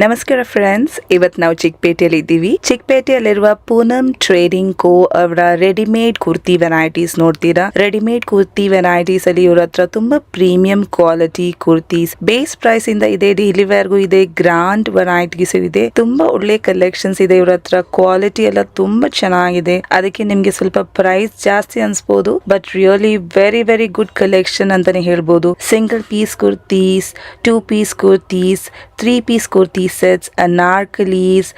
ನಮಸ್ಕಾರ ಫ್ರೆಂಡ್ಸ್, ಇವತ್ತು ನಾವು ಚಿಕ್ಕಪೇಟೆಯಲ್ಲಿ ಇದ್ದೀವಿ. ಚಿಕ್ಕಪೇಟೆಯಲ್ಲಿರುವ ಪೂನಂ ಟ್ರೇಡಿಂಗ್ ಕೋ ಅವರ ರೆಡಿಮೇಡ್ ಕುರ್ತಿ ವೆರೈಟೀಸ್ ನೋಡ್ತೀರಾ. ರೆಡಿಮೇಡ್ ಕುರ್ತಿ ವೆರೈಟೀಸ್ ಅಲ್ಲಿ ಇವ್ರ ಹತ್ರ ತುಂಬಾ premium quality kurtis base price ಇಂದ ಇದೆ, ಡೈಲಿ ವೇರ್ಗೂ ಇದೆ, ಗ್ರಾಂಡ್ ವೆರೈಟೀಸ್ ಇದೆ. ತುಂಬಾ ಒಳ್ಳೆ ಕಲೆಕ್ಷನ್ಸ್ ಇದೆ ಇವ್ರ ಹತ್ರ. ಕ್ವಾಲಿಟಿ ಎಲ್ಲ ತುಂಬಾ ಚೆನ್ನಾಗಿದೆ. ಅದಕ್ಕೆ ನಿಮ್ಗೆ ಸ್ವಲ್ಪ ಪ್ರೈಸ್ ಜಾಸ್ತಿ ಅನ್ಸ್ಬೋದು, but really very very good collection ಅಂತಾನೆ ಹೇಳ್ಬೋದು. Single piece kurtis, 2 piece kurtis, 3 piece kurtis sets, Anarkalis,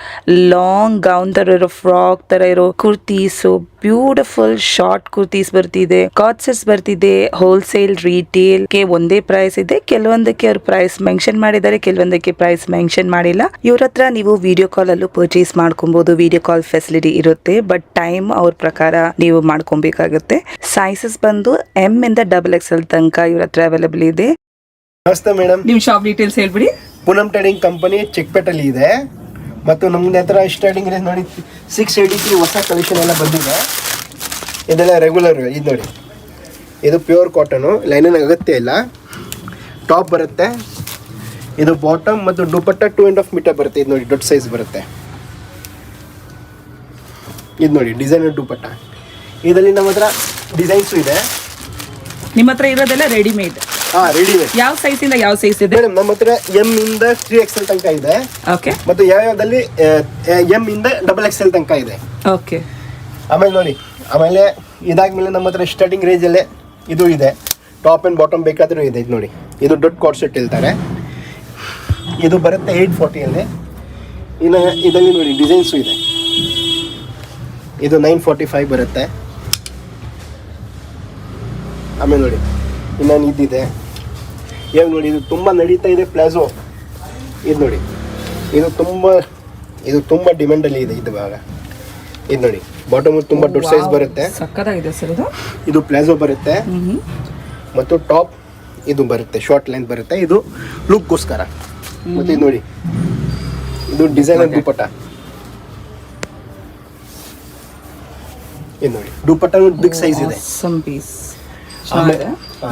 long gown ತರ ಇರೋ, ಫ್ರಾಕ್ ತರ ಇರೋ ಕುರ್ತೀಸ್, ಬ್ಯೂಟಿಫುಲ್ ಶಾರ್ಟ್ ಕುರ್ತೀಸ್ ಬರ್ತಿದೆ, ಕಾರ್ಡ್ ಸೆಟ್ಸ್ ಬರ್ತಿದೆ. ಹೋಲ್ಸೇಲ್ ರಿಟೇಲ್ ಗೆ ಒಂದೇ ಪ್ರೈಸ್ ಇದೆ. ಕೆಲವೊಂದಕ್ಕೆ ಅವ್ರ ಪ್ರೈಸ್ ಮೆನ್ಷನ್ ಮಾಡಿದ್ದಾರೆ, ಕೆಲವೊಂದಕ್ಕೆ ಪ್ರೈಸ್ ಮೆನ್ಷನ್ ಮಾಡಿಲ್ಲ. ಇವ್ರ ಹತ್ರ ನೀವು ವಿಡಿಯೋ ಕಾಲ್ ಅಲ್ಲೂ ಪರ್ಚೇಸ್ ಮಾಡ್ಕೊಬಹುದು. ವಿಡಿಯೋ ಕಾಲ್ ಫೆಸಿಲಿಟಿ ಇರುತ್ತೆ, ಬಟ್ ಟೈಮ್ ಅವ್ರ ಪ್ರಕಾರ ನೀವು ಮಾಡ್ಕೊಬೇಕಾಗುತ್ತೆ. ಸೈಜಸ್ ಬಂದು M ಇಂದ XXL ತನಕ ಇವ್ರ ಹತ್ರ ಅವೈಲೇಬಲ್ ಇದೆ. ನಮಸ್ತೆ ಮೇಡಮ್, ನಿಮ್ ಶಾಪ್ ಡೀಟೇಲ್ಸ್ ಹೇಳ್ಬಿಡಿ. ಪೂನಂ ಟ್ರೇಡಿಂಗ್ ಕಂಪನಿ ಚಿಕ್ಕಪೇಟೆಯಲ್ಲಿ ಇದೆ ಮತ್ತು ನಮ್ದು ಹತ್ರ ಸ್ಟಾರ್ಟಿಂಗ್ ರೇಂಜ್ ನೋಡಿ 683 ಹೊಸ ಕಲೆಕ್ಷನ್ ಎಲ್ಲ ಬಂದಿದೆ. ಇದೆಲ್ಲ ರೆಗ್ಯುಲರ್. ಇದು ನೋಡಿ, ಇದು ಪ್ಯೂರ್ ಕಾಟನು, ಲೈನಿನ ಅಗತ್ಯ ಇಲ್ಲ. ಟಾಪ್ ಬರುತ್ತೆ, ಇದು ಬಾಟಮ್ ಮತ್ತು ದುಪಟ್ಟ 2.5 ಮೀಟರ್ ಬರುತ್ತೆ. ಇದು ನೋಡಿ ದೊಡ್ಡ ಸೈಜ್ ಬರುತ್ತೆ. ಇದು ನೋಡಿ ಡಿಸೈನರ್ ದುಪಟ್ಟ. ಇದರಲ್ಲಿ ನಮ್ಮ ಹತ್ರ ಡಿಸೈನ್ಸು ಇದೆ. ನಿಮ್ಮ ಹತ್ರ ಇರೋದೆಲ್ಲ ರೆಡಿಮೇಡ್? ರೆಡಿಮೇಡ್. ಯಾವ ಸೈಜ್ ಇಂದ ಯಾವ ಸೈಜ್ ಇದೆ ಮೇಡಮ್? ನಮ್ಮ ಹತ್ರ M ಇಂದ 3XL ತನಕ ಇದೆ. ಓಕೆ. ಮತ್ತು ಯಾವ್ಯಾವ್ದಲ್ಲಿ M ಇಂದ XXL ತನಕ ಇದೆ. ಓಕೆ. ಆಮೇಲೆ ನೋಡಿ, ಆಮೇಲೆ ಇದಾದ್ಮೇಲೆ ನಮ್ಮ ಹತ್ರ ಸ್ಟಾರ್ಟಿಂಗ್ ರೇಂಜಲ್ಲೇ ಇದು ಇದೆ. ಟಾಪ್ ಆ್ಯಂಡ್ ಬಾಟಮ್ ಬೇಕಾದರೂ ಇದೆ. ಇದು ನೋಡಿ, ಇದು ದೊಡ್ಡ ಕಾರ್ಡ್ ಸೆಟ್ ಹೇಳ್ತಾರೆ. ಇದು ಬರುತ್ತೆ 840ಅಲ್ಲಿ. ಇನ್ನು ಇದರಲ್ಲಿ ನೋಡಿ ಡಿಸೈನ್ಸು ಇದೆ. ಇದು 945 ಬರುತ್ತೆ. ಆಮೇಲೆ ನೋಡಿ ಇನ್ನೊಂದು ಇದಿದೆ. ಇವಾಗ ನೋಡಿ, ಇದು ತುಂಬ ನಡೀತಾ ಇದೆ ಪ್ಲಾಜೋ. ಇದು ನೋಡಿ, ಇದು ತುಂಬ ಡಿಮ್ಯಾಂಡಲ್ಲಿ ಇದೆ. ಇದು ಭಾಗ ಇದು ನೋಡಿ, ಬಾಟಮ್ ತುಂಬ ದೊಡ್ಡ ಸೈಜ್ ಬರುತ್ತೆ. ಸಕ್ಕತ್ತಾಗಿದೆ ಸರ್ ಇದು. ಇದು ಪ್ಲಾಜೋ ಬರುತ್ತೆ ಮತ್ತು ಟಾಪ್ ಇದು ಬರುತ್ತೆ, ಶಾರ್ಟ್ ಲೆಂತ್ ಬರುತ್ತೆ. ಇದು ಲುಕ್ಗೋಸ್ಕರ. ಮತ್ತು ಇದು ನೋಡಿ, ಇದು ಡಿಸೈನರ್ ದುಪಟ್ಟ. ಇದು ನೋಡಿ ದುಪಟ್ಟ ಬಿಗ್ ಸೈಜ್ ಇದೆ.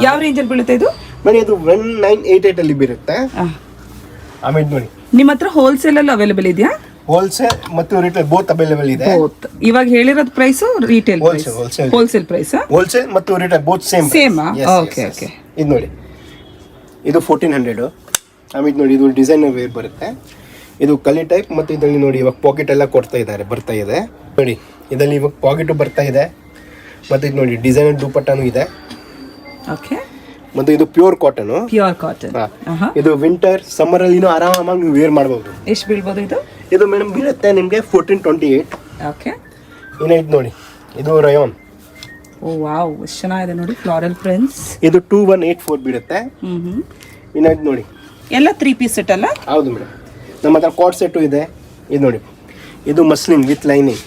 ಯಾವ ರೇಂಜ್ ಅಲ್ಲಿ ಬೀಳುತ್ತೆ ಇದು? ನೋಡಿ, ಇದು 1988 ಅಲ್ಲಿ ಬರುತ್ತೆ. ಆಮೇಲೆ ನೋಡಿ, ನಿಮ್ಮ ಹತ್ರ ಹೋಲ್ಸೇಲ್ ಅಲ್ಲಿ ಅವೈಲೇಬಲ್ ಇದೆಯಾ? ಹೋಲ್ಸೇಲ್ ಮತ್ತು ರಿಟೇಲ್ ಬೋತ್ ಅವೈಲೇಬಲ್ ಇದೆ. ಇವಾಗ ಹೇಳಿರೋದು price retail wholesale price. Wholesale ಮತ್ತು retail both same. Okay okay. ಇದು ನೋಡಿ, ಇದು 1400. ಆಮೇಲೆ ನೋಡಿ, ಇದು ಡಿಸೈನರ್ ವೇರ್ ಬರುತ್ತೆ. ಇದು ಕಲಿ ಟೈಪ್. ಮತ್ತು ಇದರಲ್ಲಿ ನೋಡಿ ಇವಾಗ ಪಾಕೆಟ್ ಎಲ್ಲ ಬರ್ತಾ ಇದೆ ನೋಡಿ. ಇದರಲ್ಲಿ ಇವಾಗ ಪಾಕೆಟು ಬರ್ತಾ ಇದೆ. ಮತ್ತು ಇದು ನೋಡಿ ಡಿಸೈನರ್ ದುಪಟ್ಟನೂ ಇದೆ. ಓಕೆ. ಮತ್ತು ಇದು ಪ್ಯೂರ್ ಕಾಟನ್. ಇದು ವಿಂಟರ್ ಸಮ್ಮರ್ ಅಲ್ಲಿ ಆರಾಮಾಗಿ ನೀವು ವೇರ್ ಮಾಡಬಹುದು. ಎಷ್ಟು ಬೀಳ್ಬೋದು ಇದು? ಇದು ಮೇಡಮ್ ಬೀಳುತ್ತೆ ನಿಮಗೆ 1428. ಓಕೆ. ಇನ್ನು ಇದು ನೋಡಿ, ಇದು ರಯೋನ್. ಓ ವಾವ್, ಎಷ್ಟು ಚೆನ್ನಾಗಿದೆ ನೋಡಿ, ಫ್ಲೋರಲ್ ಪ್ರಿಂಟ್ಸ್. ಇದು 2184 ಬೀಳುತ್ತೆ. ಇನ್ನು ಇದು ನೋಡಿ, ಎಲ್ಲ 3 ಪೀಸ್ ಸೆಟ್ ಅಲ್ಲ? ಹೌದು ಮೇಡಮ್. ನಮ್ಮ ಹತ್ರ ಕಾರ್ಡ್ ಸೆಟ್ಟು ಇದೆ. ಇದು ನೋಡಿ, ಇದು ಮಸ್ಲಿನ್ ವಿತ್ ಲೈನಿಂಗ್.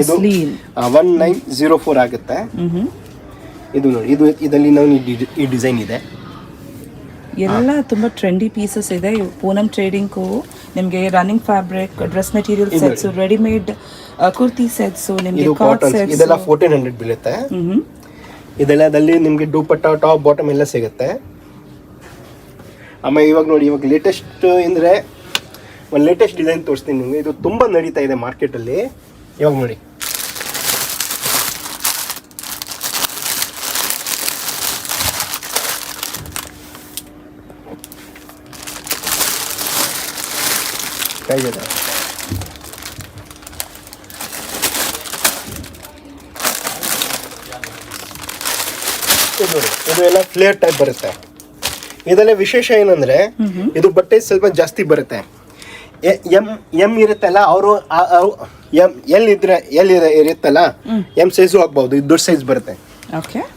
ಇದು 1904 ಆಗುತ್ತೆ. ಇದು ನೋಡಿ, ಇದರಲ್ಲಿ ನಾವು ಈ ಡಿಸೈನ್ ಇದೆ. ಎಲ್ಲ ತುಂಬಾ ಟ್ರೆಂಡಿ ಪೀಸಸ್ ಇದೆ. ಪೂನಂ ಟ್ರೇಡಿಂಗ್ ನಿಮಗೆ running fabric, dress material sets, readymade kurti sets, ನಿಮಗೆ ಕಾರ್ಡ್ ಸೆಟ್ಸ್, ಇದೆಲ್ಲ 1400 ಬೀಳುತ್ತೆ. ಇದೆಲ್ಲದಲ್ಲಿ ನಿಮಗೆ ದುಪಟ್ಟ, ಟಾಪ್, ಬಾಟಮ್ ಎಲ್ಲ ಸಿಗುತ್ತೆ. ಆಮೇಲೆ ಇವಾಗ ನೋಡಿ, ಇವಾಗ ಲೇಟೆಸ್ಟ್ ಅಂದರೆ ಒಂದು ಲೇಟೆಸ್ಟ್ ಡಿಸೈನ್ ತೋರಿಸ್ತೀನಿ ನಿಮಗೆ. ಇದು ತುಂಬ ನಡೀತಾ ಇದೆ ಮಾರ್ಕೆಟಲ್ಲಿ. ಇವಾಗ ನೋಡಿ, ಹೇಗಿದೆ ಇದು ನೋಡಿ, ಇದು ಎಲ್ಲ ಫ್ಲೇರ್ ಟೈಪ್ ಬರುತ್ತೆ. ಇದೆಲ್ಲ ವಿಶೇಷ ಏನಂದ್ರೆ, ಇದು ಬಟ್ಟೆ ಸ್ವಲ್ಪ ಜಾಸ್ತಿ ಬರುತ್ತೆ. ಎಂ ಇರುತ್ತಲ್ಲ, ಅವರು ಎಲ್ ಇರುತ್ತಲ್ಲ, M ಸೈಜು ಆಗ್ಬಹುದು. ಇದು ದೊಡ್ಡ ಸೈಜ್ ಬರುತ್ತೆ.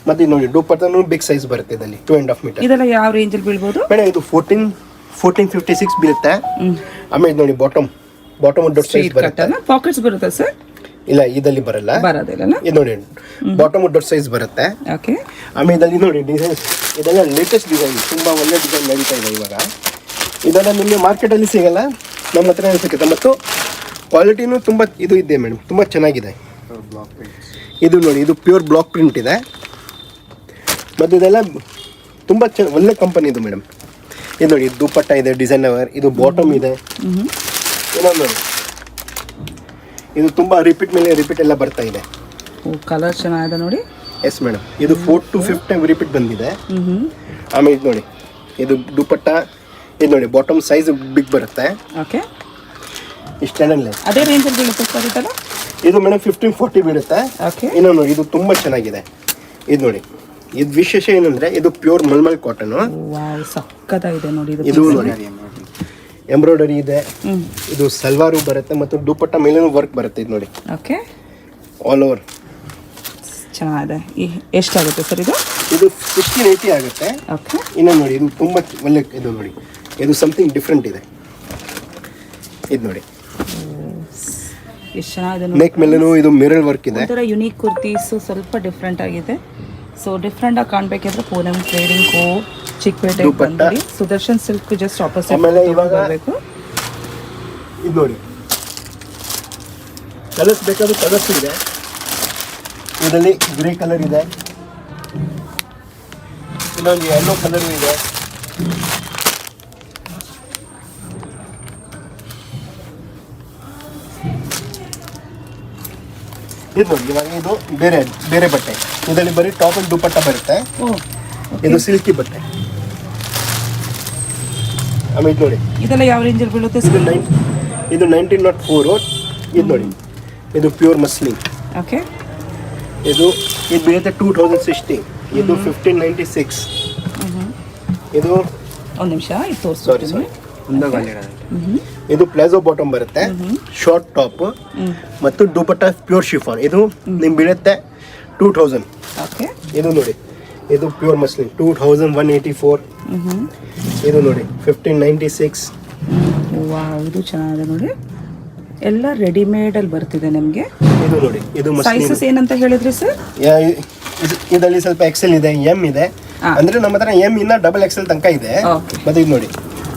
ಮತ್ತೆ ಇದು ನೋಡಿ, ದುಪಟ್ಟನು ಬಿಗ್ ಸೈಜ್ ಬರುತ್ತೆ. ಇದರಲ್ಲಿ 2.5 ಮೀಟರ್. ಇದೆಲ್ಲ ಯಾವ ರೇಂಜ್ ಅಲ್ಲಿ ಬೀಳ್ಬೋದು ಮೇಡಮ್? ಇದು 1456 ಬೀಳುತ್ತೆ. ಆಮೇಲೆ ನೋಡಿ, ಬಾಟಮ್ ದೊಡ್ಡ ಸೈಜ್ ಬರುತ್ತೆ. ಪಾಕೆಟ್ಸ್ ಬರುತ್ತೆ ಸರ್? ಇಲ್ಲ, ಇದರಲ್ಲಿ ಬರಲ್ಲ. ಇದು ನೋಡಿ, ಬಾಟಮ್ ದೊಡ್ಡ ಸೈಜ್ ಬರುತ್ತೆ. ಆಮೇಲೆ ಇದರಲ್ಲಿ ನೋಡಿ ಡಿಸೈನ್ಸ್, ಇದೆಲ್ಲ ಲೇಟೆಸ್ಟ್ ಡಿಸೈನ್, ತುಂಬಾ ಒಳ್ಳೆ ಡಿಸೈನ್ ನಡೀತಾ ಇದೆ ಇವಾಗ. ಇದೆಲ್ಲ ನಿಮಗೆ ಮಾರ್ಕೆಟಲ್ಲಿ ಸಿಗಲ್ಲ, ನಮ್ಮ ಹತ್ರ ಸಿಗುತ್ತೆ. ಮತ್ತು ಕ್ವಾಲಿಟಿನೂ ತುಂಬ ಇದು ಇದೆ ಮೇಡಮ್, ತುಂಬ ಚೆನ್ನಾಗಿದೆ. ಇದು ನೋಡಿ, ಇದು ಪ್ಯೂರ್ ಬ್ಲಾಕ್ ಪ್ರಿಂಟ್ ಇದೆ. ಮತ್ತು ಇದೆಲ್ಲ ತುಂಬ ಒಳ್ಳೆ ಕಂಪನಿ ಇದು ಮೇಡಮ್. ಇದು ನೋಡಿ ದುಪ್ಪಟ್ಟ ಇದೆ ಡಿಸೈನರ್, ಇದು ಬಾಟಮ್ ಇದೆ. ಇನ್ನೊಂದು ನೋಡಿ, ಇದು ತುಂಬ ರಿಪೀಟ್ ಮೇಲೆ ರಿಪೀಟ್ ಎಲ್ಲ ಬರ್ತಾ ಇದೆ. ಕಲರ್ ಚೆನ್ನಾಗಿದೆ ನೋಡಿ. ಎಸ್ ಮೇಡಮ್, ಇದು 4 to 5 ಟೈಮ್ ರಿಪೀಟ್ ಬಂದಿದೆ. ಆಮೇಲೆ ಇದು ನೋಡಿ, ಇದು ದುಪ್ಪಟ್ಟ, ಇದು ನೋಡಿ ಬಾಟಮ್ ಸೈಜ್ ಬಿಗ್ ಬರುತ್ತೆ. ಓಕೆ, ಇಷ್ಟೇನಲ್ಲ ಅದೇ ರೇಂಜಲ್ಲಿ ಬೀಳುತ್ತೆ ಸರ್ ಇದೆಲ್ಲ? ಇದು ಮೇಡಮ್ 1540 ಬೀಳುತ್ತೆ. ಓಕೆ, ಇನ್ನೊಂದು ನೋಡಿ, ಇದು ತುಂಬ ಚೆನ್ನಾಗಿದೆ. ಇದು ನೋಡಿ, ಇದು ವಿಶೇಷ ಏನಂದ್ರೆ ಇದು ಪ್ಯೂರ್ ಮಲ್ಮಲ್ ಕಾಟನ್. ವಾವ್, ಸಕ್ಕತ್ತಾಗಿದೆ ನೋಡಿ ಇದು. ಇದು ನೋಡಿ ಎಂಬ್ರಾಯ್ಡರಿ ಇದೆ, ಇದು ಸಲ್ವಾರು ಬರುತ್ತೆ ಮತ್ತು ದುಪ್ಪಟ್ಟ ಮೇಲೇನು ವರ್ಕ್ ಬರುತ್ತೆ. ಇದು ನೋಡಿ, ಓಕೆ, ಆಲ್ ಓವರ್ ಚೆನ್ನಾಗಿದೆ. ಎಷ್ಟಾಗುತ್ತೆ ಸರ್ ಇದು? ಇದು 1680 ಆಗುತ್ತೆ. ಓಕೆ, ಇನ್ನೊಂದು ನೋಡಿ, ಇದು ತುಂಬ ಒಳ್ಳೆ, ಇದು ನೋಡಿ, ಇದು ಸಮಥಿಂಗ್ ಡಿಫ್ರೆಂಟ್ ಇದೆ. ಇದು ನೋಡಿ, ಎಷ್ಟು ಚೆನ್ನಾಗಿದೆ. ನೆಕ್ ಮೇಲೇನು ಇದು ಮಿರರ್ ವರ್ಕ್ ಇದೆ. ಒಂಥರ ಯುನೀಕ್ ಕುರ್ತೀಸು, ಸ್ವಲ್ಪ ಡಿಫ್ರೆಂಟ್ ಆಗಿದೆ. ಸೊ ಡಿಫ್ರೆಂಟ್ ಆಗಿ ಕಾಣಬೇಕಿದ್ರೆ ಪೂನಂ ಟ್ರೇಡಿಂಗ್ ಕೋ ಚಿಕ್ಕಪೇಟೆ ಬಂದ್ಬಿಡಿ. ಸುದರ್ಶನ್ ಸಿಲ್ಕ್ ಜಸ್ಟ್ ಆಪೋಸಿಟ್ ಆಮೇಲೆ ಇವಾಗ ಬರಬೇಕು. ಇದು ನೋಡಿ, ಕಲರ್ಸ್ ಬೇಕಾದ್ರೂ ಕಲರ್ಸ್ ಇದೆ. ಇದರಲ್ಲಿ ಗ್ರೇ ಕಲರ್ ಇದೆ, ಇನ್ನೊಂದು ಯೆಲ್ಲೋ ಕಲರ್ ಇದೆ. ಇದು ನೋಡಿ, ಇವಾಗ ಇದು ಬೇರೆ ಬೇರೆ ಬಟ್ಟೆ. ಇದರಲ್ಲಿ ಬರೀ ಟಾಪ್ ಅಂಡ್ ದುಪ್ಪಟ್ಟ ಬರುತ್ತೆ. ಇದು ಸಿಲ್ಕಿ ಬಟ್ಟೆ. ಆಮೇಲೆ ಇದು ನೋಡಿ, ಇದೆಲ್ಲ ಯಾವ ರೇಂಜಲ್ಲಿ ಬೀಳುತ್ತೆ ಇದು ಸರ್? ಇದು 1904. ಇದು ನೋಡಿ, ಇದು ಪ್ಯೂರ್ ಮಸ್ಲಿನ್. ಓಕೆ, ಇದು ಬೀಳುತ್ತೆ 2060. ಇದು 1596. ಇದು ಒಂದು ನಿಮಿಷ ಇದು ಸಾರಿ ತೋರಿಸ್ತೀನಿ. ಇದು ಪ್ಲಾಜೋ ಬಾಟಮ್ ಬರುತ್ತೆ, ಶಾರ್ಟ್ ಟಾಪ್ ಮತ್ತು ದುಪಟ್ಟ ಪ್ಯೂರ್ ಶಿಫಾನ್. ಇದು ನಿಮ್ಗೆ ಬೀಳುತ್ತೆ 2000. ಓಕೆ, ಇದು ನೋಡಿ, ಇದು ಪ್ಯೂರ್ ಮಸ್ಲಿನ್ 2184. ಇದು ನೋಡಿ 1596. ವಾವ್, ಇದು ಚೆನ್ನಾಗಿದೆ ನೋಡಿ. ಎಲ್ಲ ರೆಡಿಮೇಡ್ ಅಲ್ಲಿ ಬರ್ತಿದೆ ನಿಮಗೆ. ಇದು ನೋಡಿ, ಇದು ಮಸ್ಲಿನ್. ಸೈಜಸ್ ಏನಂತ ಹೇಳಿದ್ರಿ ಸರ್? ಇದರಲ್ಲಿ ಸ್ವಲ್ಪ ಎಕ್ಸೆಲ್ ಇದೆ, ಎಮ್ ಇದೆ. ಅಂದ್ರೆ ನಮ್ಮ ಹತ್ರ ಎಮ್ ಇಂದ ಡಬಲ್ ಎಕ್ಸೆಲ್ ತನಕ ಇದೆ. ಮತ್ತೆ ಇದು ನೋಡಿ,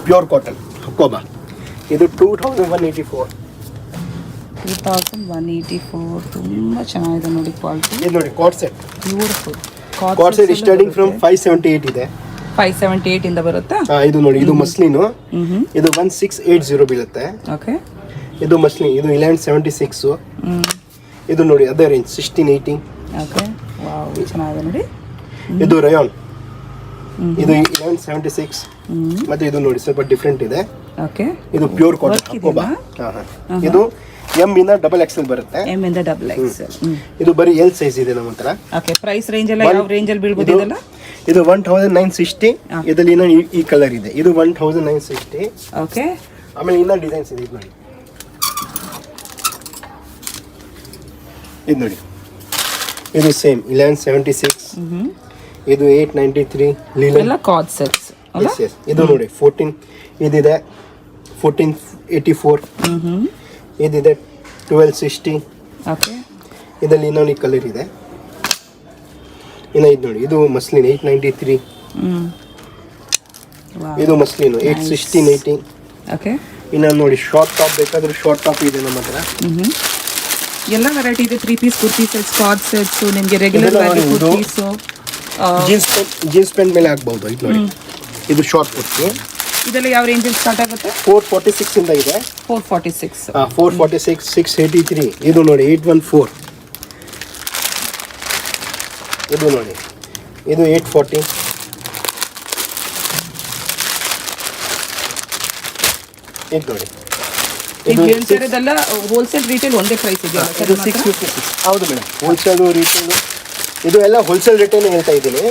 ಪ್ಯೂರ್ ಕಾಟನ್ ಹಕೋಬಾ. ಇದು 2184. 2184. ತುಂಬ ಚೆನ್ನಾಗಿದೆ ನೋಡಿ ಕ್ವಾಲಿಟಿ. ಇದು ನೋಡಿ cot set. Beautiful cot set starting from 578 ಇದೆ. 578 ಇಂದ ಬರುತ್ತಾ? ಇದು ನೋಡಿ, ಇದು ಮಸ್ಲಿನು. ಇದು 1680 ಬೀಳುತ್ತೆ. ಓಕೆ, ಇದು ಮಸ್ಲಿನ್, ಇದು 1176. ಇದು ನೋಡಿ ಅದೇ ರೇಂಜ್ 1680. ಓಕೆ, ವಾವ್, ಚೆನ್ನಾಗಿದೆ ನೋಡಿ. ಇದು ರಯಾನ್, ಇದು 1176. ಮತ್ತೆ ಇದು ನೋಡಿ ಸ್ವಲ್ಪ ಡಿಫ್ರೆಂಟ್ ಇದೆ. ಓಕೆ, ಇದು ಪ್ಯೂರ್ ಕಾಟನ್ ಹಕೋಬಾ. ಇದು ಎಮ್ ಇಂದ ಡಬಲ್ ಎಕ್ಸೆಲ್ ಬರುತ್ತೆ. ಎಮ್ ಇಂದ ಡಬಲ್ ಎಕ್ಸ್. ಇದು ಬರೀ ಎಲ್ ಸೈಜ್ ಇದೆ ನಮ್ಮ ಹತ್ರ. ಓಕೆ, ಪ್ರೈಸ್ ರೇಂಜ್ ಎಲ್ಲ ಯಾವ ರೇಂಜ್ ಅಲ್ಲಿ ಬೀಳ್ಬೋದು ಇದೆಲ್ಲ? ಇದು 1960. ಇದರಲ್ಲಿ ಇನ್ನೂ ಈ ಕಲರ್ ಇದೆ, ಇದು 1960. ಓಕೆ, ಆಮೇಲೆ ಇನ್ನೂ ಡಿಸೈನ್ಸ್ ಇದೆ. ಇದು ನೋಡಿ, ಇದು ನೋಡಿ, ಇದು ಸೇಮ್ 1176. ಇದು 893 ಲೀಲನ್. ಎಲ್ಲ ಕಾರ್ಡ್ ಸೆಟ್ಸ್ ಅಲ್ಲ? Yes, yes. ಇದು ನೋಡಿ 14 ಇದಿದೆ 1484. ಇದಿದೆ 1260. ಓಕೆ, ಇದರಲ್ಲಿ ಇನ್ನೊಂದು ಕಲರ್ ಇದೆ. ಇನ್ನು ಇದು ನೋಡಿ, ಇದು ಮಸ್ಲಿನ್ 893. ಇದು ಮಸ್ಲಿನು 81680. ಓಕೆ, ಇನ್ನೊಂದು ನೋಡಿ, ಶಾರ್ಟ್ ಟಾಪ್ ಬೇಕಾದ್ರೆ ಶಾರ್ಟ್ ಟಾಪ್ ಇದೆ ನಮ್ಮ ಹತ್ರ. ಎಲ್ಲ ವೆರೈಟಿ ಇದೆ. 3 piece kurti sets, co-ord sets, ನಿಮಗೆ ರೆಗ್ಯುಲರ್ ಕುರ್ತೀಸು, ಜೀನ್ಸ್ ಪ್ಯಾಂಟ್ ಮೇಲೆ ಹಾಕ್ಬಹುದು. ಇದು ನೋಡಿ, ಇದು ಶಾರ್ಟ್ ಕುರ್ತಿ. ಇದೆಲ್ಲ ಯಾವ ರೇಂಜಲ್ಲಿ ಸ್ಟಾರ್ಟ್ ಆಗುತ್ತೆ? 446 ಇಂದ ಇದೆ. 446. 446, 683. ಇದು ನೋಡಿ 814. ಇದು ನೋಡಿ, ಇದು 840. ಇದು ನೋಡಿ, ಈಗ ಹೇಳ್ತಿರೋದೆಲ್ಲ ಹೋಲ್ಸೇಲ್ ರಿಟೇಲ್ ಒಂದೇ ಪ್ರೈಸ್ ಇದೆಯಲ್ಲ ಸರ್? ಇದು 656. ಹೌದು ಮೇಡಮ್, ಹೋಲ್ಸೇಲ್ ರಿಟೇಲ್ ಇದು ಎಲ್ಲ ಹೋಲ್ಸೇಲ್ ರೇಟೇನೆ ಹೇಳ್ತಾ ಇದ್ದೀನಿ.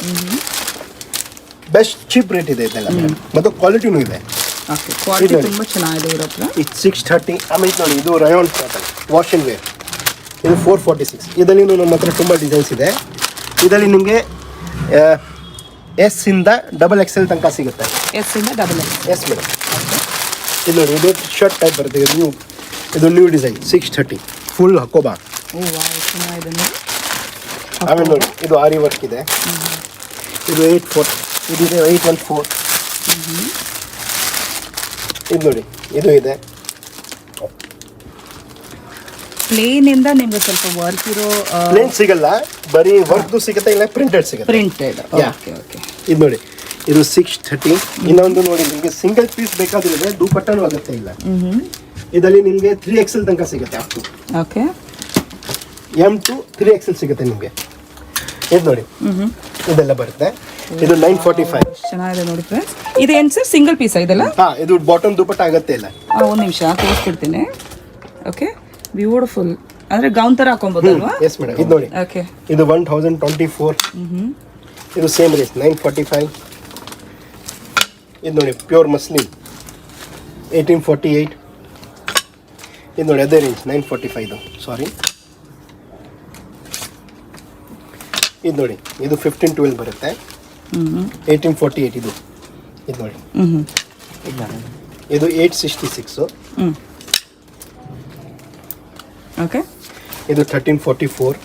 ಬೆಸ್ಟ್ ಚೀಪ್ ರೇಟ್ ಇದೆ ಇದೆಲ್ಲ ಮತ್ತು ಕ್ವಾಲಿಟಿನೂ ಇದೆ. ಓಕೆ, ಕ್ವಾಲಿಟಿ ತುಂಬ ಚೆನ್ನಾಗಿದೆ ಇವ್ರ ಹತ್ರ. ಇದು 630. ಆಮೇಲೆ ನೋಡಿ, ಇದು rayon cotton wash and wear. ಇದು 446. ಇದರಲ್ಲಿ ನಮ್ಮ ಹತ್ರ ತುಂಬ ಡಿಸೈನ್ಸ್ ಇದೆ. ಇದರಲ್ಲಿ ನಿಮಗೆ ಎಸ್ ಇಂದ ಡಬಲ್ ಎಕ್ಸೆಲ್ ತನಕ ಸಿಗುತ್ತೆ. ಎಸ್ ಇಂದ ಡಬಲ್ ಎಕ್ಸ್. Yes madam. ಇದು ನೋಡಿ, ಇದು ಶರ್ಟ್ ಟೈಪ್ ಬರುತ್ತೆ. ಇದು ನ್ಯೂ ಡಿಸೈನ್ 630 ಫುಲ್ ಹಕೋಬಾ. ಓ ವಾವ್, ಚೆನ್ನಾಗಿದೆ ನೋಡಿ. ಆಮೇಲೆ ನೋಡಿ, ಇದು ಆರಿ ವರ್ಕ್ ಇದೆ. ಇದು 840. ಇದಿದೆ 814. ಇದು ನೋಡಿ, ಇದು ಇದೆ. ಪ್ಲೇನ್ ಇಂದ ನಿಮ್ಗೆ ಸ್ವಲ್ಪ ವರ್ಕ್ ಇರೋ ಪ್ಲೇನ್ ಸಿಗಲ್ಲ, ಬರೀ ವರ್ಕ್ದು ಸಿಗುತ್ತೆ, ಇಲ್ಲ ಪ್ರಿಂಟೆಡ್ ಸಿಗುತ್ತೆ. ಪ್ರಿಂಟೆಡ್. Yeah. Okay okay. ಇದು ನೋಡಿ, ಇದು 630. ಇನ್ನೊಂದು ನೋಡಿ ನಿಮಗೆ ಸಿಂಗಲ್ ಪೀಸ್ ಬೇಕಾದ್ರೆ ದುಪಟ್ಟನೂ ಆಗುತ್ತೆ ಇಲ್ಲ. ಇದರಲ್ಲಿ ನಿಮಗೆ 3XL ತನಕ ಸಿಗುತ್ತೆ. Up to okay M to 3XL ಸಿಗುತ್ತೆ ನಿಮಗೆ. ಇದು ನೋಡಿ ಇದೆಲ್ಲ ಬರುತ್ತೆ. ಇದು 945. ಚೆನ್ನಾಗಿದೆ ನೋಡಿ ಫ್ರೆಂಡ್ಸ್. ಇದೇನು ಸರ್ ಸಿಂಗಲ್ ಪೀಸ್ ಇದೆಲ್ಲ? ಇದು ಬಾಟಮ್ ದುಪಟ್ಟ ಆಗುತ್ತೆ ಇಲ್ಲ. ಒಂದು ನಿಮಿಷ ತೋರಿಸ್ಬಿಡ್ತೀನಿ. Okay beautiful. ಅಂದ್ರೆ ಗೌನ್ ತರ ಹಾಕೊಬೋದಲ್ವಾ? Yes madam. ಇದು ನೋಡಿ ಓಕೆ ಇದು 1024. ಇದು ಸೇಮ್ ರೇಟ್ 945. ಇದು ನೋಡಿ ಪ್ಯೂರ್ ಮಸ್ಲಿನ್ 1848. ಇದು ನೋಡಿ ಅದೇ ರೇಂಜ್ 945 ಇದು. ಸಾರಿ ಇದು ನೋಡಿ ಇದು 1512 ಬರುತ್ತೆ. 1848 ಇದು. ಇದು ನೋಡಿ ಇದು 866. ಓಕೆ ಇದು 1344.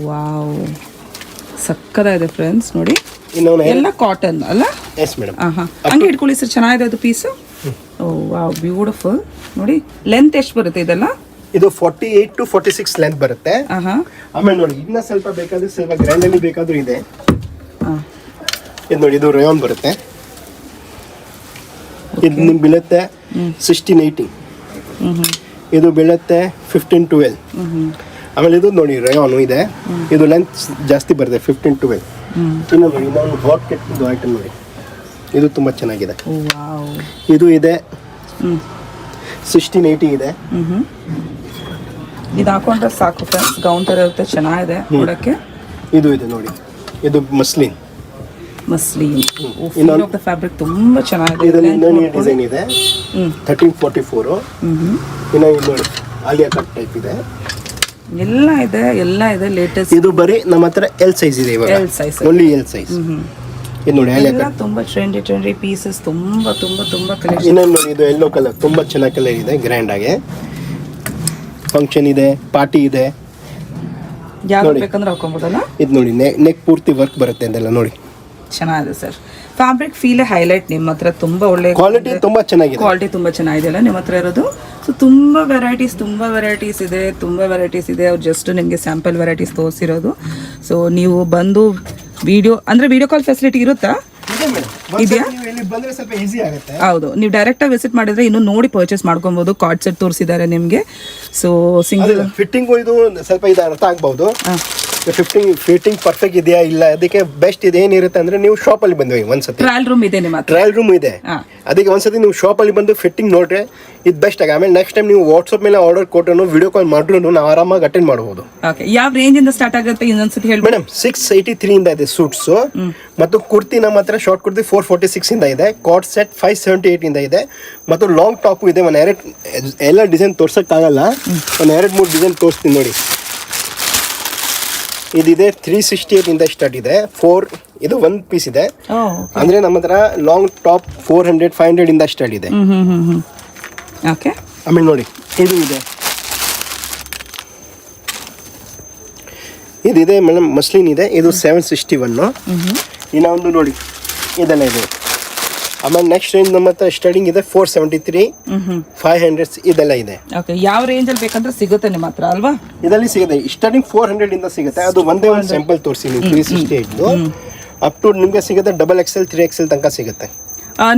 ವಾವ್ ಸಕ್ಕದಾಗಿದೆ ಫ್ರೆಂಡ್ಸ್ ನೋಡಿ. ಇನ್ನೊಂದು ಎಲ್ಲ ಕಾಟನ್ ಅಲ್ಲ? Yes madam. ಹಂಗೆ ಇಟ್ಕೊಳ್ಳಿ ಸರ್, ಚೆನ್ನಾಗಿದೆ ಅದು ಪೀಸು. ಓ ವಾವ್ ಬ್ಯೂಟಿಫುಲ್. ನೋಡಿ ಲೆಂತ್ ಎಷ್ಟು ಬರುತ್ತೆ ಇದೆಲ್ಲ? ಇದು 48 to 46 ಲೆಂತ್ ಬರುತ್ತೆ. ಆಮೇಲೆ ನೋಡಿ ಇನ್ನ ಸ್ವಲ್ಪ ಬೇಕಾದ್ರೆ ಸ್ವಲ್ಪ ಗ್ರ್ಯಾಂಡ್ ಅಲ್ಲಿ ಬೇಕಾದ್ರೂ ಇದೆ. ಇದು ನೋಡಿ ಇದು ರೇಯಾನ್ ಬರುತ್ತೆ. ಇದು ನಿಮ್ಗೆ ಬೀಳುತ್ತೆ 1680. ಇದು ಬೀಳುತ್ತೆ 1512. ಆಮೇಲೆ ಇದು ನೋಡಿ ರೇಯಾನು ಇದೆ. ಇದು ಲೆಂತ್ ಜಾಸ್ತಿ ಬರುತ್ತೆ 1512. ಇನ್ನು ನೋಡಿ ಇನ್ನೊಂದು ಹಾಟ್ ಕೆಟ್ ಇದು ಐಟಮ್ ನೋಡಿ, ಇದು ತುಂಬ ಚೆನ್ನಾಗಿದೆ. ಇದು ಇದೆ 1680 ಇದೆ. ಇದು ಹಾಕೊಂಡ್ರೆ ಸಾಕು ಫ್ರೆಂಡ್ಸ್, ಗೌನ್ ಥರ ಇರುತ್ತೆ, ಚೆನ್ನಾಗಿದೆ ನೋಡೋಕ್ಕೆ. ಇದು ಇದೆ ನೋಡಿ, ಇದು ಮಸ್ಲಿನ್ ಫ್ಯಾಬ್ರಿಕ್ ತುಂಬ ಚೆನ್ನಾಗಿದೆ. ಇದರಲ್ಲಿ ಇನ್ನೊಂದು ಡಿಸೈನ್ ಇದೆ 1344. ಇನ್ನು ಇದು ನೋಡಿ ಆಲಿಯಾ ಕಟ್ ಟೈಪ್ ಇದೆ. ಎಲ್ಲ ಇದೆ ಲೇಟೆಸ್ಟ್. ಇದು ಬರೀ ನಮ್ಮ ಹತ್ರ ಎಲ್ ಸೈಜ್ ಇದೆ ಇವಾಗ, L size, only L size. ಇದು ನೋಡಿ ಎಲ್ಲ ತುಂಬಾ ಟ್ರೆಂಡಿ ಪೀಸಸ್, ತುಂಬಾ ಕಲೆಕ್ಷನ್. ಇನ್ನೊಂದು ನೋಡಿ ಇದು ಯೆಲ್ಲೋ ಕಲರ್ ತುಂಬಾ ಚೆನ್ನಾಗಿ ಕಲರ್ ಇದೆ, ಗ್ರ್ಯಾಂಡ್ ಆಗಿ ಫಂಕ್ಷನ್ ಇದೆ, ಪಾರ್ಟಿ ಇದೆ, ಯಾರು ಬೇಕಂದ್ರೆ ಹಾಕೊಂಬೋದಲ್ಲ. ಇದು ನೋಡಿ ನೆಕ್ ಪೂರ್ತಿ ವರ್ಕ್ ಬರುತ್ತೆ ಅಂತೆಲ್ಲ ನೋಡಿ, ಚೆನ್ನಾಗಿದೆ ಸರ್. Fabric feel highlight. ನಿಮ್ಮ ಹತ್ರ ತುಂಬಾ ಒಳ್ಳೆ ಕ್ವಾಲಿಟಿ ತುಂಬಾ ಚೆನ್ನಾಗಿದೆ, ಕ್ವಾಲಿಟಿ ತುಂಬಾ ಚೆನ್ನಾಗಿದೆ ಅಲ್ಲ ನಿಮ್ಮ ಹತ್ರ ಇರೋದು. ಸೊ ತುಂಬಾ ವೆರೈಟೀಸ್ ಇದೆ. ಅವ್ರು ಜಸ್ಟ್ ನಿಮಗೆ ಸ್ಯಾಂಪಲ್ ವೆರೈಟೀಸ್ ತೋರಿಸಿರೋದು. ಸೊ ನೀವು ಬಂದು ವಿಡಿಯೋ ಕಾಲ್ ಫೆಸಿಲಿಟಿ ಇರುತ್ತಾ? ಇದೆಯಾ? ಬಂದ್ರೆ ಸ್ವಲ್ಪ ಈಸಿ ಆಗುತ್ತೆ. ಹೌದು, ನೀವು ಡೈರೆಕ್ಟ್ ಆಗಿ ವಿಸಿಟ್ ಮಾಡಿದ್ರೆ ಇನ್ನು ನೋಡಿ ಪರ್ಚೇಸ್ ಮಾಡ್ಕೊಬಹುದು. ಕಾರ್ಡ್ ಸೆಟ್ ತೋರಿಸಿದ್ದಾರೆ ನಿಮಗೆ. ಸೊ ಸಿಂಗಲ್ ಫಿಟ್ಟಿಂಗ್ ಇದು ಸ್ವಲ್ಪ ಇದು ಅರ್ಥ ಆಗ್ಬಹುದು. ಫಿಟ್ಟಿಂಗ್ ಪರ್ಫೆಕ್ಟ್ ಇದೆಯಾ ಇಲ್ಲ, ಅದಕ್ಕೆ ಬೆಸ್ಟ್ ಇದೆ ಏನಿರುತ್ತೆ ಅಂದ್ರೆ ನೀವು ಶಾಪ್ ಅಲ್ಲಿ ಬಂದ್ವಿ ಒಂದ್ಸತಿ. ಟ್ರಯಲ್ ರೂಮ್ ಇದೆ ನಿಮ್ಮ ಹತ್ರ? ಟ್ರಯಲ್ ರೂಮ್ ಇದೆ, ಅದಕ್ಕೆ ಒಂದ್ಸತಿ ನೀವು ಶಾಪ್ ಅಲ್ಲಿ ಬಂದು ಫಿಟ್ಟಿಂಗ್ ನೋಡ್ರೆ ಇದು ಬೆಸ್ಟ್ ಆಗಿ. ಆಮೇಲೆ ನೆಕ್ಸ್ಟ್ ಟೈಮ್ ನೀವು ವಾಟ್ಸ್ಆಪ್ ಮೇಲೆ ಆರ್ಡರ್ ಕೊಟ್ಟರು ವಿಡಿಯೋ ಕಾಲ್ ಮಾಡ್ರು ನಾವು ಆರಾಮಾಗಿ ಅಟೆಂಡ್ ಮಾಡಬಹುದು. ಓಕೆ, ಯಾವ ರೇಂಜ್ ಇಂದ ಸ್ಟಾರ್ಟ್ ಆಗುತ್ತೆ ಇನ್ನೊಂದ್ಸತಿ ಹೇಳಿ ಮೇಡಮ್. 683 ಇಂದ ಇದೆ ಸೂಟ್ಸ್, ಮತ್ತು ಕುರ್ತಿ ನಮ್ಮ ಹತ್ರ ಶಾರ್ಟ್ ಕುರ್ತಿ 446 ಇಂದ ಇದೆ, ಕಾರ್ಡ್ ಸೆಟ್ 578 ಇಂದ ಇದೆ, ಮತ್ತು ಲಾಂಗ್ ಟಾಪ್ ಇದೆ. ಎಲ್ಲ ಡಿಸೈನ್ ತೋರ್ಸಕ್ಕಾಗಲ್ಲ, ಒಂದು 2-3 ಡಿಸೈನ್ ತೋರಿಸ್ತೀನಿ ನೋಡಿ. ಇದಿದೆ 368 ಇಂದ ಸ್ಟಾರ್ಟ್ ಇದೆ. ಇದು ಒಂದು ಪೀಸ್ ಇದೆ ಅಂದ್ರೆ ನಮ್ಮ ಹತ್ರ ಲಾಂಗ್ ಟಾಪ್ 400-500 ಇಂದ ಸ್ಟಾರ್ಟ್ ಇದೆ. ಓಕೆ, ಆಮೇಲೆ ನೋಡಿ ಇದು ಇದೆ, ಇದಿದೆ ಮೇಡಮ್ ಮಸ್ಲಿನ್ ಇದೆ, ಇದು 761. ಇನ್ನೊಂದು ನೋಡಿ ಇದೆಲ್ಲ ಇದೆ. ಆಮೇಲೆ ನೆಕ್ಸ್ಟ್ ರೇಂಜ್ ನಮ್ಮ ಹತ್ರ ಸ್ಟಾರ್ಟಿಂಗ್ ಇದೆ 473, 500 ಇದೆಲ್ಲ ಇದೆ. ಓಕೆ, ಯಾವ ರೇಂಜ್ ಅಲ್ಲಿ ಬೇಕಂದ್ರೆ ಸಿಗುತ್ತೆ ನಿಮ್ಮ ಹತ್ರ ಅಲ್ವಾ? ಇದರಲ್ಲಿ ಸಿಗುತ್ತೆ ಸ್ಟಾರ್ಟಿಂಗ್ 400 ಇಂದ ಸಿಗುತ್ತೆ. ಅದು ಒಂದೇ ಒಂದು ಸ್ಯಾಂಪಲ್ ತೋರಿಸಿ ನೀವು 368 ಅಪ್ ಟು ನಿಮಗೆ ಸಿಗುತ್ತೆ XXL 3XL ತನಕ ಸಿಗುತ್ತೆ.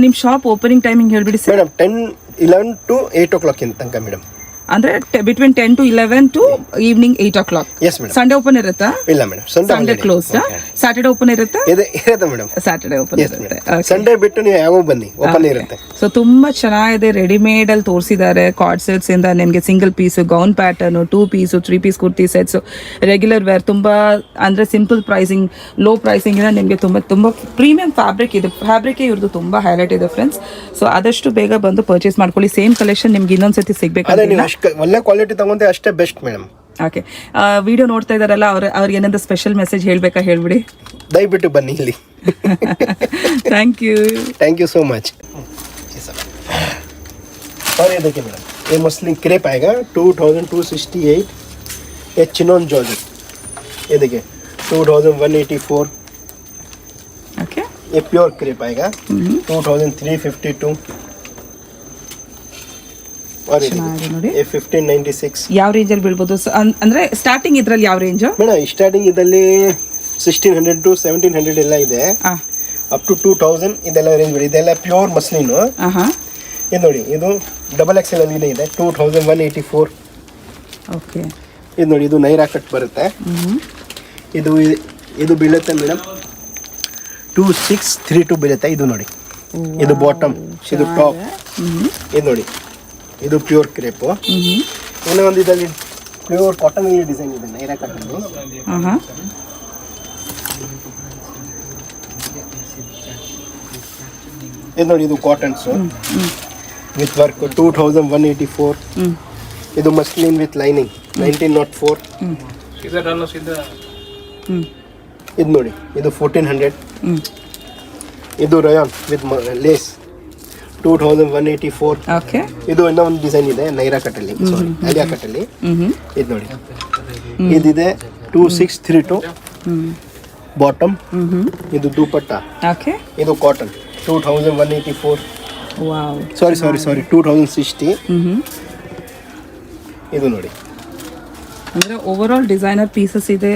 ನಿಮ್ಮ ಶಾಪ್ ಓಪನಿಂಗ್ ಟೈಮಿಂಗ್ ಹೇಳ್ಬಿಡಿ ಸರ್. ಮೇಡಮ್ 10-11 to 8 o'clock ತನಕ ಮೇಡಮ್. ಅಂದ್ರೆ between 10 to 11 to evening 8 o'clock. Yes madam. Sunday open ಇರುತ್ತಾ? ಇಲ್ಲ madam, Sunday close. Saturday open ಇರುತ್ತಾ? ಇರುತ್ತೆ ಮೇಡಮ್, ಸ್ಯಾಟರ್ಡೆ ಓಪನ್ ಇರುತ್ತೆ. ಸಂಡೇ ಬಿಟ್ಟು ನೀವು ಯಾವಾಗ ಬನ್ನಿ ಓಪನ್ ಇರುತ್ತೆ. ಸೊ ತುಂಬಾ ಚೆನ್ನಾಗಿದೆ, ರೆಡಿಮೇಡ್ ಅಲ್ಲಿ ತೋರಿಸಿದ್ದಾರೆ. ಕಾರ್ಡ್ ಸೆಟ್ಸ್ ಇಂದ ನಿಮಗೆ single piece, gown pattern, 2 piece, 3 piece kurti sets, regular wear, ತುಂಬಾ ಅಂದ್ರೆ ಸಿಂಪಲ್ ಪ್ರೈಸಿಂಗ್, ಲೋ ಪ್ರೈಸಿಂಗ್ ಇಂದ ನಿಮಗೆ ತುಂಬಾ ಪ್ರೀಮಿಯಂ ಫ್ಯಾಬ್ರಿಕ್ ಇದೆ. ಫ್ಯಾಬ್ರಿಕ್ ಇವ್ರದ್ದು ತುಂಬಾ ಹೈಲೈಟ್ ಇದೆ ಫ್ರೆಂಡ್ಸ್. ಸೊ ಆದಷ್ಟು ಬೇಗ ಬಂದು ಪರ್ಚೇಸ್ ಮಾಡ್ಕೊಳ್ಳಿ. ಸೇಮ್ ಕಲೆಕ್ಷನ್ ನಿಮ್ಗೆ ಇನ್ನೊಂದ್ಸತಿ ಸಿಗ್ಬೇಕು. ಒಳ್ಳೆ ಕ್ವಾಲಿಟಿ ತಗೊಂಡ್ರೆ ಅಷ್ಟೇ ಬೆಸ್ಟ್ ಮೇಡಮ್. ಓಕೆ, ವಿಡಿಯೋ ನೋಡ್ತಾ ಇದಾರಲ್ಲ ಅವ್ರಿಗೆ ಏನಾದ್ರು ಸ್ಪೆಷಲ್ ಮೆಸೇಜ್ ಹೇಳ್ಬೇಕಾ ಹೇಳ್ಬಿಡಿ. ದಯವಿಟ್ಟು ಬನ್ನಿ ಇಲ್ಲಿ. Thank you so much. और ये देखिए मैडम, ये मसलिन क्रेप आएगा 2268, ये चिनोन जॉर्जेट, ये देखिए 2184. ओके, ये प्योर क्रेप आएगा 2352. और ये 1596. ಯಾವ ರೇಂಜ್ ಅಲ್ಲಿ ಬೀಳ್ಬೋದು ಅಂದ್ರೆ ಸ್ಟಾರ್ಟಿಂಗ್ ಇದ್ರಲ್ಲಿ ಯಾವ ರೇಂಜ್ ಮೇಡಮ್? ಸ್ಟಾರ್ಟಿಂಗ್ ಇದರಲ್ಲಿ 1600 to 1700 ಎಲ್ಲ ಇದೆ, ಹಾಂ ಅಪ್ ಟು 2000 ಇದೆಲ್ಲ ರೇಂಜ್ ಬರುತ್ತೆ. ಇದೆಲ್ಲ ಪ್ಯೂರ್ ಮಸ್ಲಿನು. ಹಾಂ ಇದು ನೋಡಿ, ಇದು ಡಬಲ್ ಎಕ್ಸೆಲ್ ಅಲ್ಲಿ ಇದೆ 2184. ಓಕೆ. ಇದು ನೋಡಿ, ಇದು ನೈರಾ ಕಟ್ ಬರುತ್ತೆ. ಇದು ಬೀಳುತ್ತೆ ಮೇಡಮ್ 2632 ಬೀಳುತ್ತೆ. ಇದು ನೋಡಿ, ಇದು ಬಾಟಮ್, ಇದು ಟಾಪ್. ಇದು ನೋಡಿ, ಇದು ಪ್ಯೂರ್ ಕ್ರೇಪು. ಇನ್ನೂ ಒಂದು ಇದರಲ್ಲಿ ಪ್ಯೂರ್ ಕಾಟನ್ ಡಿಸೈನ್ ಇದೆ ನೈರಾ ಕಟ್ಟಲ್ಲಿ. ಹಾಂ ಇದು ನೋಡಿ, ಇದು ಕಾಟನ್ಸು ವಿತ್ ವರ್ಕ್ 2184. ಇದು ಮಸ್ಲಿನ್ ವಿತ್ ಲೈನಿಂಗ್ 1904. ಇದು ನೋಡಿ, ಇದು 1400. ಇದು ರಯಾನ್ ವಿತ್ ಲೇಸ್ 2184. ಓಕೆ. ಇದು ಇನ್ನೂ ಒಂದು ಡಿಸೈನ್ ಇದೆ ನೈರಾ ಕಟ್ಟಲ್ಲಿ, ಸಾರಿ ಅಲಿಯಾ ಕಟ್ಟಲ್ಲಿ. ಇದು ನೋಡಿ, ಇದಿದೆ 2632 ಬಾಟಮ್. ಇದು ದುಪಟ್ಟ. ಓಕೆ. ಇದು ಕಾಟನ್ 2184. ವಾವ್. ಸಾರಿ 2060. ಇದು ನೋಡಿ, ಅಂದರೆ ಓವರ್ ಆಲ್ ಡಿಸೈನರ್ ಪೀಸಸ್ ಇದೆ.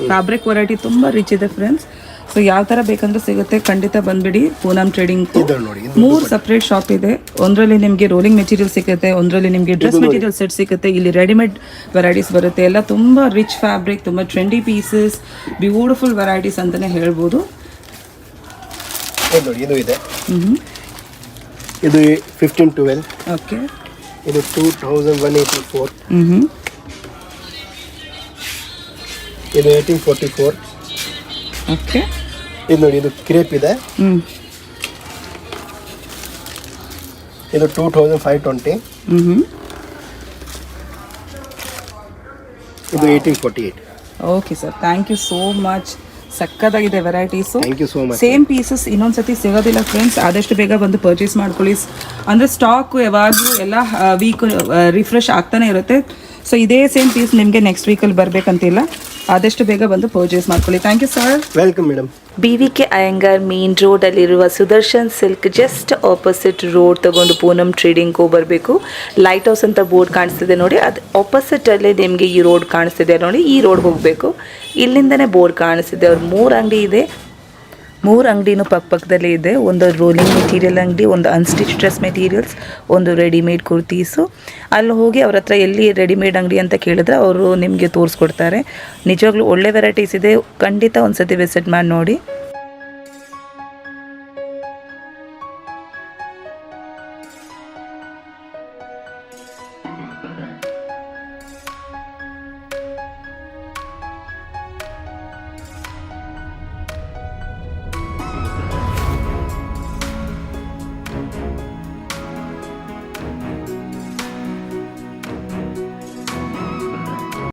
ಫ್ಯಾಬ್ರಿಕ್ ವೆರೈಟಿ ತುಂಬ ರಿಚ್ ಇದೆ ಫ್ರೆಂಡ್ಸ್. ಸೊ ಯಾವ ಥರ ಬೇಕಂದ್ರೆ ಸಿಗುತ್ತೆ, ಖಂಡಿತ ಬಂದ್ಬಿಡಿ ಪೂನಮ್ ಟ್ರೇಡಿಂಗ್. ಇದು ನೋಡಿ, 3 ಸಪ್ರೇಟ್ ಶಾಪ್ ಇದೆ. ಒಂದರಲ್ಲಿ ನಿಮಗೆ ರೋಲಿಂಗ್ ಮೆಟೀರಿಯಲ್ ಸಿಗುತ್ತೆ, ಒಂದರಲ್ಲಿ ನಿಮಗೆ ಡ್ರೆಸ್ ಮೆಟೀರಿಯಲ್ ಸೆಟ್ ಸಿಗುತ್ತೆ, ಇಲ್ಲಿ ರೆಡಿಮೇಡ್ ವೆರೈಟೀಸ್ ಬರುತ್ತೆ. ಎಲ್ಲ ತುಂಬ ರಿಚ್ ಫ್ಯಾಬ್ರಿಕ್, ತುಂಬ ಟ್ರೆಂಡಿ ಪೀಸಸ್, ಬ್ಯೂಟಿಫುಲ್ ವೆರೈಟೀಸ್ ಅಂತಲೇ ಹೇಳ್ಬೋದು. ಇದು ನೋಡಿ, ಇದು ಇದೆ. ಇದು 1512. ಓಕೆ. ಇದು 2184. ಇದು 1844. ಓಕೆ. ಇದು ನೋಡಿ, ಇದು ಕ್ರೇಪ್ ಇದೆ. ಇದು 2520. ಇದು 1848. Okay sir, thank you so much. ಸಕ್ಕತ್ತಾಗಿದೆ varieties. Thank you so much. Same pieces ಇನ್ನೊಂದ್ಸತಿ ಸಿಗೋದಿಲ್ಲ ಫ್ರೆಂಡ್ಸ್, ಆದಷ್ಟು ಬೇಗ ಬಂದು ಪರ್ಚೇಸ್ ಮಾಡ್ಕೊಳ್ಳಿ. ಅಂದರೆ ಸ್ಟಾಕ್ ಯಾವಾಗಲೂ ಎಲ್ಲ ವೀಕ್ ರಿಫ್ರೆಶ್ ಆಗ್ತಾನೆ ಇರುತ್ತೆ. ಸೊ ಇದೇ ಸೇಮ್ ಪೀಸ್ ನಿಮಗೆ ನೆಕ್ಸ್ಟ್ ವೀಕಲ್ಲಿ ಬರಬೇಕಂತಿಲ್ಲ, ಆದಷ್ಟು ಬೇಗ ಬಂದು ಪರ್ಚೇಸ್ ಮಾಡ್ಕೊಳ್ಳಿ. Thank you sir. Welcome madam. BVK Iyengar main ರೋಡಲ್ಲಿರುವ Sudarshan silk just opposite road ತಗೊಂಡು ಪೂನಮ್ ಟ್ರೇಡಿಂಗ್ ಬರಬೇಕು. ಲೈಟ್ ಹೌಸ್ ಅಂತ ಬೋರ್ಡ್ ಕಾಣಿಸ್ತಿದೆ ನೋಡಿ, ಅದು ಆಪೋಸಿಟಲ್ಲೇ ನಿಮಗೆ ಈ ರೋಡ್ ಕಾಣಿಸ್ತಿದೆ ನೋಡಿ, ಈ ರೋಡ್ ಹೋಗಬೇಕು. ಇಲ್ಲಿಂದನೇ ಬೋರ್ಡ್ ಕಾಣಿಸ್ತಿದೆ. ಅವ್ರು 3 ಅಂಗಡಿ ಇದೆ, 3 ಅಂಗಡಿನೂ ಪಕ್ಕದಲ್ಲೇ ಇದೆ. ಒಂದು ರೋಲಿಂಗ್ ಮೆಟೀರಿಯಲ್ ಅಂಗಡಿ, ಒಂದು ಅನ್ಸ್ಟಿಚ್ ಡ್ರೆಸ್ ಮೆಟೀರಿಯಲ್ಸ್, ಒಂದು ರೆಡಿಮೇಡ್ ಕುರ್ತೀಸು. ಅಲ್ಲಿ ಹೋಗಿ ಅವ್ರ ಹತ್ರ ಎಲ್ಲಿ ರೆಡಿಮೇಡ್ ಅಂಗಡಿ ಅಂತ ಕೇಳಿದ್ರೆ ಅವರು ನಿಮಗೆ ತೋರಿಸ್ಕೊಡ್ತಾರೆ. ನಿಜವಾಗ್ಲೂ ಒಳ್ಳೆ ವೆರೈಟೀಸ್ ಇದೆ, ಖಂಡಿತ ಒಂದ್ಸತಿ ವಿಸಿಟ್ ಮಾಡಿ ನೋಡಿ.